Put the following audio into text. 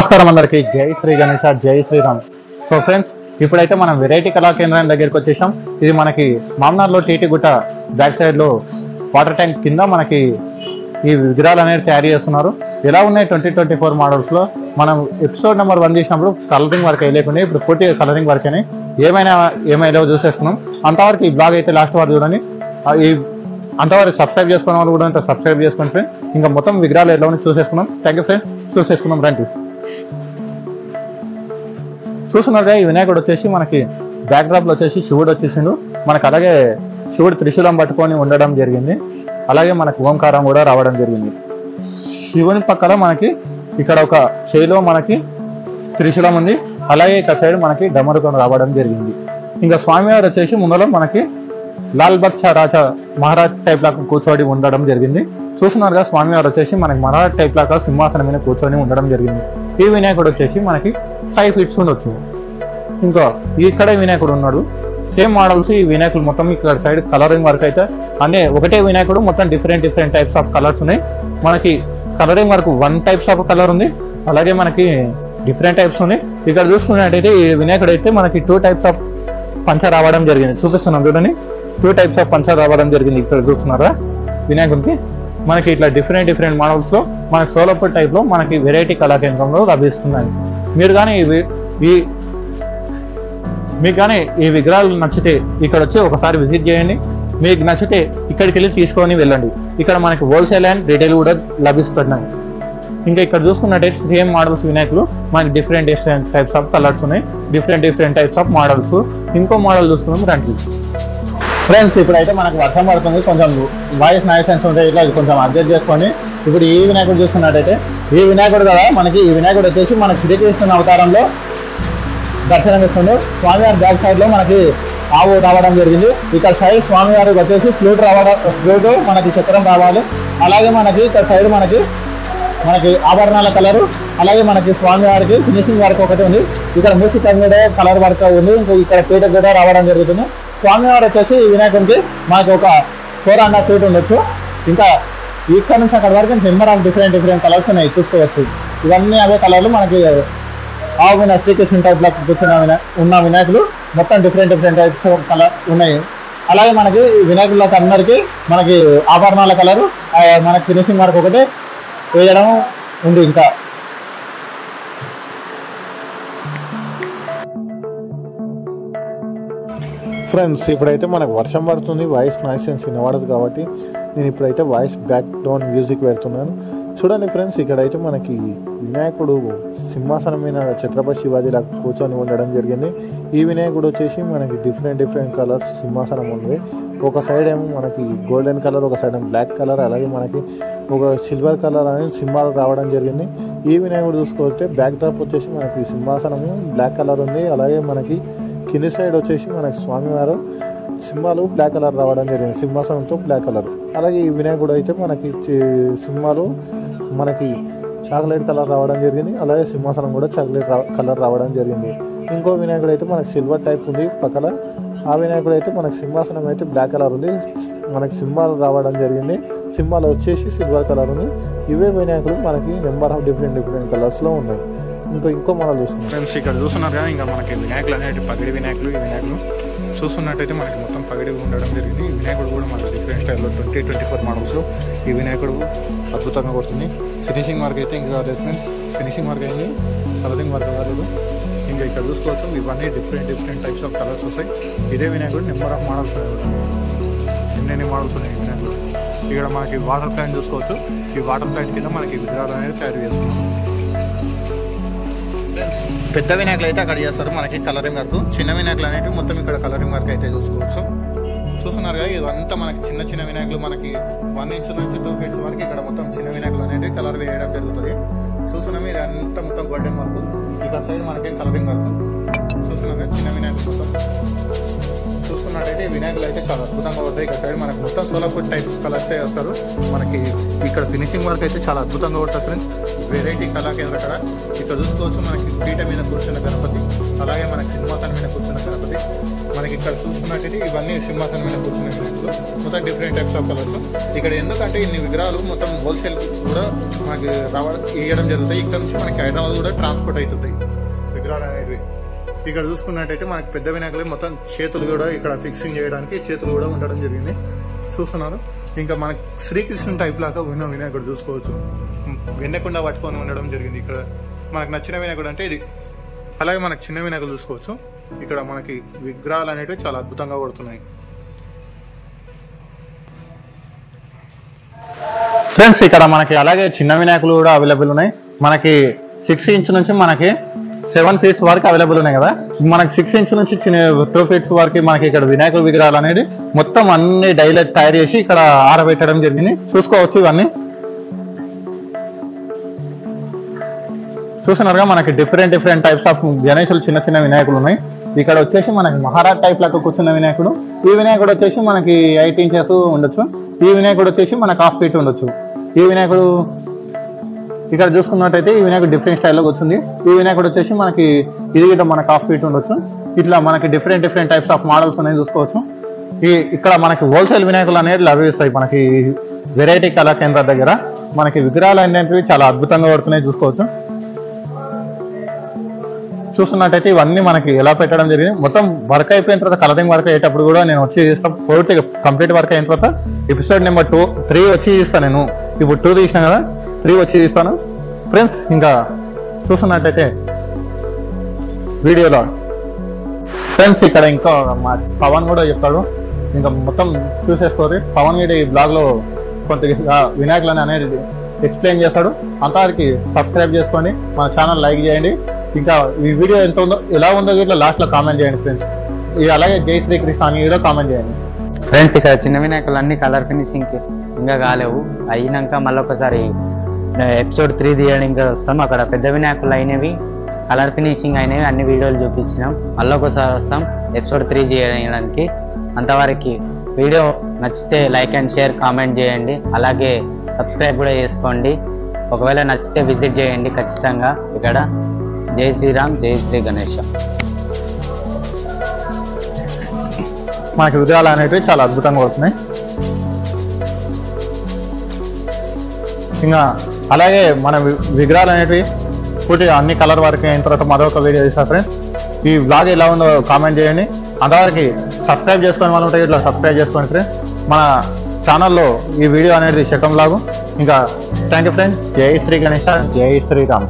నమస్కారం అందరికి జై శ్రీ గణేశ జై శ్రీరామ్. సో ఫ్రెండ్స్, ఇప్పుడైతే మనం వెరైటీ కళా కేంద్రం దగ్గరికి వచ్చేసాం. ఇది మనకి మామనార్లో టీటీ గుట్ట బ్యాక్ సైడ్ లో వాటర్ ట్యాంక్ కింద మనకి ఈ విగ్రహాలు అనేది తయారు చేస్తున్నారు. ఎలా ఉన్నాయి 2024 మోడల్స్ లో. మనం ఎపిసోడ్ నెంబర్ 1 చేసినప్పుడు కలరింగ్ వర్క్ వేయలేకుండా ఇప్పుడు పూర్తిగా కలరింగ్ వర్క్ అని ఏమైనా చూసేస్తున్నాం. అంతవరకు ఈ బ్లాగ్ అయితే లాస్ట్ వరకు చూడండి. ఈ అంతవరకు సబ్స్క్రైబ్ చేసుకున్న వాళ్ళు కూడా సబ్స్క్రైబ్ చేసుకోండి ఫ్రెండ్. ఇంకా మొత్తం విగ్రహాలు ఎలా ఉన్నాయి చూసేసుకున్నాం. Thank you friend. చూసేసుకున్నాం రండి. చూస్తున్నారుగా ఈ వినాయకుడు వచ్చేసి మనకి బ్యాక్ డ్రాప్ లో వచ్చేసి శివుడు వచ్చేసిండు మనకి. అలాగే శివుడు త్రిశూలం పట్టుకొని ఉండడం జరిగింది. అలాగే మనకు ఓంకారం కూడా రావడం జరిగింది. శివుని పక్కన మనకి ఇక్కడ ఒక చేయిలో మనకి త్రిశూలం ఉంది. అలాగే ఇక్కడ సైడ్ మనకి డమరుకం రావడం జరిగింది. ఇంకా స్వామివారు వచ్చేసి ముందలో మనకి లాల్ బచ్చా రాజా మహారాజ్ టైప్ లాగా కూర్చోడి ఉండడం జరిగింది. చూస్తున్నారుగా స్వామివారు వచ్చేసి మనకి మహారాజ్ టైప్ లాగా సింహాసనం మీద కూర్చొని ఉండడం జరిగింది. ఈ వినాయకుడు వచ్చేసి మనకి 5 ఫీట్స్ ఉండొచ్చు. ఇంకా ఇక్కడ వినాయకుడు ఉన్నాడు. సేమ్ మోడల్స్ ఈ వినాయకుడు మొత్తం ఇక్కడ సైడ్ కలరింగ్ వర్క్ అయితే అంటే ఒకటే వినాయకుడు మొత్తం డిఫరెంట్ టైప్స్ ఆఫ్ కలర్స్ ఉన్నాయి. మనకి colouring work 1 types of colour ఉంది. అలాగే మనకి డిఫరెంట్ టైప్స్ ఉన్నాయి. ఇక్కడ చూసుకున్నట్టయితే ఈ వినాయకుడు అయితే మనకి 2 టైప్స్ ఆఫ్ పంచ రావడం జరిగింది. చూపిస్తున్నాం చూడండి. 2 టైప్స్ ఆఫ్ పంచ రావడం జరిగింది. ఇక్కడ చూస్తున్నారా వినాయకుడికి మనకి ఇట్లా డిఫరెంట్ మోడల్స్ లో మనకి సోలాపూర్ టైప్ లో మనకి వెరైటీ కళా కేంద్రంలో లభిస్తున్నాయి. మీరు కానీ మీకు కానీ ఈ విగ్రహాలు నచ్చితే ఇక్కడ వచ్చి ఒకసారి విజిట్ చేయండి. మీకు నచ్చితే ఇక్కడికి వెళ్ళి తీసుకొని వెళ్ళండి. ఇక్కడ మనకి హోల్సేల్ అండ్ రిటైల్ కూడా లభిస్తున్నాయి. ఇంకా ఇక్కడ చూసుకున్నట్టయితే సేమ్ మోడల్స్ వినాయకులు మనకి డిఫరెంట్ టైప్స్ ఆఫ్ కలర్స్ ఉన్నాయి. Different types of models. ఇంకో మోడల్ చూసుకున్నాం రండి ఫ్రెండ్స్. ఇప్పుడైతే మనకు వర్షం పడుతుంది. కొంచెం వాయిస్ నాయిస్ ఉంటాయి. ఇట్లా కొంచెం అడ్జస్ట్ చేసుకోండి. ఇప్పుడు ఈ వినాయకుడు చూసుకున్నట్టయితే ఈ వినాయకుడు కదా మనకి ఈ వినాయకుడు వచ్చేసి మనకి శ్రీకృష్ణ అవతారంలో దర్శనమిస్తుంది. స్వామివారి బ్యాక్ సైడ్ లో మనకి ఆవు రావడం జరిగింది. ఇక్కడ సైడ్ స్వామివారికి వచ్చేసి ఫ్లూట్ మనకి చక్రం రావాలి. అలాగే మనకి ఇక్కడ సైడ్ మనకి ఆభరణాల కలరు. అలాగే మనకి స్వామివారికి ఫినిషింగ్ వర్క్ ఒకటి ఉంది. ఇక్కడ మూసి కన్నడ కలర్ వర్క్ ఉంది. ఇంకా ఇక్కడ పీట కూడా రావడం జరుగుతుంది. స్వామివారు వచ్చేసి ఈ వినాయకుడికి మనకి ఒక 4.5 ఫీట్ ఉండొచ్చు. ఇంకా ఇక్కడ నుంచి అక్కడ వరకు నెంబర్ ఆఫ్ డిఫరెంట్ కలర్స్ ఉన్నాయి చూసుకోవచ్చు. ఇవన్నీ అవే కలర్లు మనకి ఆవు వినాయక శ్రీకృష్ణ టైప్ లో కూర్చున్న ఉన్న వినాయకులు మొత్తం డిఫరెంట్ టైప్స్ కలర్ ఉన్నాయి. అలాగే మనకి వినాయకులకు అందరికీ మనకి ఆభరణాల కలరు మనకి ఫినిషింగ్ వర్క్ ఒకటి వేయడం ఉంది. ఇంకా ఫ్రెండ్స్, ఇప్పుడైతే మనకు వర్షం పడుతుంది. వాయిస్ నాయిస్ వినబడదు కాబట్టి నేను ఇప్పుడైతే వాయిస్ బ్యాక్ గ్రౌండ్ మ్యూజిక్ పెడుతున్నాను. చూడండి ఫ్రెండ్స్, ఇక్కడైతే మనకి వినాయకుడు సింహాసనం మీద ఛత్రపతి శివాజీలా కూర్చొని ఉండడం జరిగింది. ఈ వినాయకుడు వచ్చేసి మనకి డిఫరెంట్ కలర్స్ సింహాసనం ఉంది. ఒక సైడ్ ఏమో మనకి గోల్డెన్ కలర్, ఒక సైడ్ ఏమో బ్లాక్ కలర్, అలాగే మనకి ఒక సిల్వర్ కలర్ అనేది సింహాలు రావడం జరిగింది. ఈ వినాయకుడు చూసుకోవస్తే బ్యాక్ డ్రాప్ వచ్చేసి మనకి సింహాసనము బ్లాక్ కలర్ ఉంది. అలాగే మనకి కింది సైడ్ వచ్చేసి మనకి స్వామివారు సింహాలు బ్లాక్ కలర్ రావడం జరిగింది. సింహాసనంతో బ్లాక్ కలర్. అలాగే ఈ వినాయకుడు అయితే మనకి సింహాలు మనకి చాక్లెట్ కలర్ రావడం జరిగింది. అలాగే సింహాసనం కూడా చాక్లెట్ కలర్ రావడం జరిగింది. ఇంకో వినాయకుడు అయితే మనకి సిల్వర్ టైప్ ఉంది పక్కన. ఆ వినాయకుడు అయితే మనకి సింహాసనం అయితే బ్లాక్ కలర్ ఉంది. మనకి సింహాలు రావడం జరిగింది. సింహాలు వచ్చేసి సిల్వర్ కలర్ ఉంది. ఇవే వినాయకుడు మనకి నెంబర్ ఆఫ్ డిఫరెంట్ కలర్స్లో ఉన్నాయి. ఇంకో మోడల్ చూసుకుంటాం ఫ్రెండ్స్. ఇక్కడ చూస్తున్నారు కదా ఇంకా మనకి వినాయకులు అనేవి పగిడి వినాయకులు. ఈ వినాయకులు చూస్తున్నట్టయితే మనకి మొత్తం పగిడి ఉండడం జరిగింది. ఈ వినాయకుడు కూడా మనకి డిఫరెంట్ స్టైల్లో 2024 మోడల్స్లో ఈ వినాయకుడు అద్భుతంగా కొడుతుంది. ఫినిషింగ్ వర్క్ అయితే ఇంకా కాలేదు ఫ్రెండ్స్. ఫినిషింగ్ వర్క్ అయింది, కలరింగ్ వర్క్ కాలేదు. ఇంకా ఇక్కడ చూసుకోవచ్చు ఇవన్నీ డిఫరెంట్ టైప్స్ ఆఫ్ కలర్స్ వస్తాయి. ఇదే వినాయకుడు నెంబర్ ఆఫ్ మోడల్స్ ఎన్ని మోడల్స్ ఉన్నాయి వినాయకుడు. ఇక్కడ మనకి వాటర్ ప్లాంట్ చూసుకోవచ్చు. ఈ వాటర్ ప్లాంట్ కింద మనకి విగ్రహాలు అనేది తయారు చేస్తున్నాం. పెద్ద వినాయకులు అయితే అక్కడ చేస్తారు మనకి కలరింగ్ వర్క్. చిన్న వినాయకులు అనేవి మొత్తం ఇక్కడ కలరింగ్ వర్క్ అయితే చూసుకోవచ్చు. చూస్తున్నారు కదా ఇదంతా మనకి చిన్న వినాయకులు మనకి 1 ఇంచ్ నుంచి 2 ఫీట్స్ వరకు ఇక్కడ మొత్తం చిన్న వినాయకులు అనేవి కలర్ వేయడం జరుగుతుంది. చూస్తున్నాము ఇది అంతా మొత్తం గోల్డెన్ వర్క్. ఇక్కడ సైడ్ మనకి కలరింగ్ వర్క్ చూస్తున్నాం కదా చిన్న వినాయకులు మొత్తం. చూసుకున్నట్టయితే వినాయకులు అయితే చాలా అద్భుతంగా వస్తాయి. ఇక్కడ సైడ్ మనకి మొత్తం సోలాపూర్ టైప్ కలర్సే వస్తారు. మనకి ఇక్కడ ఫినిషింగ్ వర్క్ అయితే చాలా అద్భుతంగా ఉంటుంది ఫ్రెండ్స్. వెరైటీ కళా కేంద్ర కాడ ఇక్కడ చూసుకోవచ్చు మనకి పీఠ మీద కూర్చున్న గణపతి, అలాగే మనకి సింహాసనం మీద కూర్చున్న గణపతి. మనకి ఇక్కడ చూస్తున్నట్టయితే ఇవన్నీ సింహాసనం మీద కూర్చున్న వినాయకులు, మొత్తం డిఫరెంట్ టైప్స్ ఆఫ్ కలర్స్. ఇక్కడ ఎందుకంటే ఇన్ని విగ్రహాలు మొత్తం హోల్సేల్ కూడా మనకి ఇవ్వడం జరుగుతాయి. ఇక్కడ నుంచి మనకి హైదరాబాద్ కూడా ట్రాన్స్పోర్ట్ అవుతుంటాయి విగ్రహాలు అనేవి. ఇక్కడ చూసుకున్నట్టయితే మనకి పెద్ద వినాయకులు మొత్తం చేతులు కూడా ఇక్కడ ఫిక్సింగ్ చేయడానికి చేతులు కూడా ఉండడం జరిగింది చూస్తున్నారు. ఇంకా మనకి శ్రీకృష్ణుని టైప్ లాగా ఉన్న వినాయకుడు చూసుకోవచ్చు, వెన్నకుండా పట్టుకొని ఉండడం జరిగింది. ఇక్కడ మనకు నచ్చిన వినాయకుడు అంటే ఇది. అలాగే మనకు చిన్న వినాయకులు చూసుకోవచ్చు. ఇక్కడ మనకి విగ్రహాలు అనేవి చాలా అద్భుతంగా పడుతున్నాయి. ఫ్రెండ్స్ ఇక్కడ మనకి అలాగే చిన్న వినాయకులు కూడా అవైలబుల్ ఉన్నాయి. మనకి 6 ఇంచ్ నుంచి మనకి 7 ఫీట్స్ వరకు అవైలబుల్ ఉన్నాయి కదా. మనకి 6 ఇంచ్ నుంచి 2 ఫీట్స్ వరకు మనకి ఇక్కడ వినాయకుల విగ్రహాలు అనేది మొత్తం అన్ని డైలీ తయారు చేసి ఇక్కడ ఆరబెట్టడం జరిగింది. చూసుకోవచ్చు ఇవన్నీ చూస్తున్నారుగా. మనకి డిఫరెంట్ టైప్స్ ఆఫ్ గణేశులు చిన్న చిన్న వినాయకులు ఉన్నాయి. ఇక్కడ వచ్చేసి మనకి మహారాజ్ టైప్ లాగా కూర్చున్న వినాయకుడు. ఈ వినాయకుడు వచ్చేసి మనకి 8 ఇంచెస్ ఉండొచ్చు. ఈ వినాయకుడు వచ్చేసి మనకి 1/2 ఫీట్ ఉండొచ్చు. ఈ వినాయకుడు ఇక్కడ చూసుకున్నట్టయితే ఈ వినాయకుడు డిఫరెంట్ స్టైల్లో వచ్చింది. ఈ వినాయకుడు వచ్చేసి మనకి ఇది గిట్ట మనకి 1/2 ఫీట్ ఉండొచ్చు. ఇట్లా మనకి డిఫరెంట్ టైప్స్ ఆఫ్ మోడల్స్ అనేది చూసుకోవచ్చు. ఇక్కడ మనకి హోల్సేల్ వినాయకులు అనేది లభిస్తాయి. మనకి వెరైటీ కళా కేంద్ర దగ్గర మనకి విగ్రహాలు అనేవి చాలా అద్భుతంగా పడుతున్నాయి చూసుకోవచ్చు. చూస్తున్నట్టయితే ఇవన్నీ మనకి ఎలా పెట్టడం జరిగింది. మొత్తం వర్క్ అయిపోయిన తర్వాత కలరింగ్ వర్క్ అయ్యేటప్పుడు కూడా నేను వచ్చి చేస్తాను. పూర్తిగా కంప్లీట్ వర్క్ అయిన తర్వాత ఎపిసోడ్ నెంబర్ 2, 3 వచ్చి తీస్తాను. నేను ఇప్పుడు 2 తీసిన కదా, 3 వచ్చి తీస్తాను ఫ్రెండ్స్. ఇంకా చూస్తున్నట్టయితే వీడియోలో ఫ్రెండ్స్ ఇక్కడ ఇంకా మా పవన్ కూడా చెప్తాడు. ఇంకా మొత్తం చూసేసుకోరు. పవన్ గడి ఈ బ్లాగ్ లో కొంత వినాయకులని అనేది ఎక్స్ప్లెయిన్ చేస్తాడు. అంతవరకు సబ్స్క్రైబ్ చేసుకోండి, మన ఛానల్ లైక్ చేయండి. ఇంకా ఈ వీడియో ఎంత ఉందో ఎలా ఉందో ఇట్లా లాస్ట్ లో కామెంట్ చేయండి ఫ్రెండ్స్. అలాగే జై శ్రీకృష్ణ అని కూడా కామెంట్ చేయండి ఫ్రెండ్స్. ఇక్కడ చిన్న వినాయకులు అన్ని కలర్ ఫినిషింగ్ ఇంకా కాలేవు, అయినాక మళ్ళీ ఒకసారి ఎపిసోడ్ 3 తీయడానికి వస్తాం. అక్కడ పెద్ద వినాయకులు అయినవి కలర్ ఫినిషింగ్ అయినవి అన్ని వీడియోలు చూపించినాం. మళ్ళీ ఒకసారి వస్తాం ఎపిసోడ్ 3 చేయడానికి. అంతవరకు వీడియో నచ్చితే లైక్ అండ్ షేర్ కామెంట్ చేయండి, అలాగే సబ్స్క్రైబ్ కూడా చేసుకోండి. ఒకవేళ నచ్చితే విజిట్ చేయండి ఖచ్చితంగా. ఇక్కడ జై శ్రీరామ్, జై శ్రీ గణేష. మనకి విగ్రహాలు అనేవి చాలా అద్భుతంగా వస్తున్నాయి. ఇంకా అలాగే మన విగ్రహాలు అనేవి పూర్తిగా అన్ని కలర్ వర్క్ అయిన తర్వాత మరొక వీడియో చేస్తారు ఫ్రెండ్స్. ఈ బ్లాగ్ ఎలా ఉందో కామెంట్ చేయండి. అంతవరకు సబ్స్క్రైబ్ చేసుకునే వాళ్ళు ఉంటే ఇట్లా సబ్స్క్రైబ్ చేసుకోండి ఫ్రెండ్స్. మన ఛానల్లో ఈ వీడియో అనేది సెకండ్ బ్లాగ్. ఇంకా థ్యాంక్ యూ ఫ్రెండ్స్. జై శ్రీ గణేష, జై శ్రీరామ్.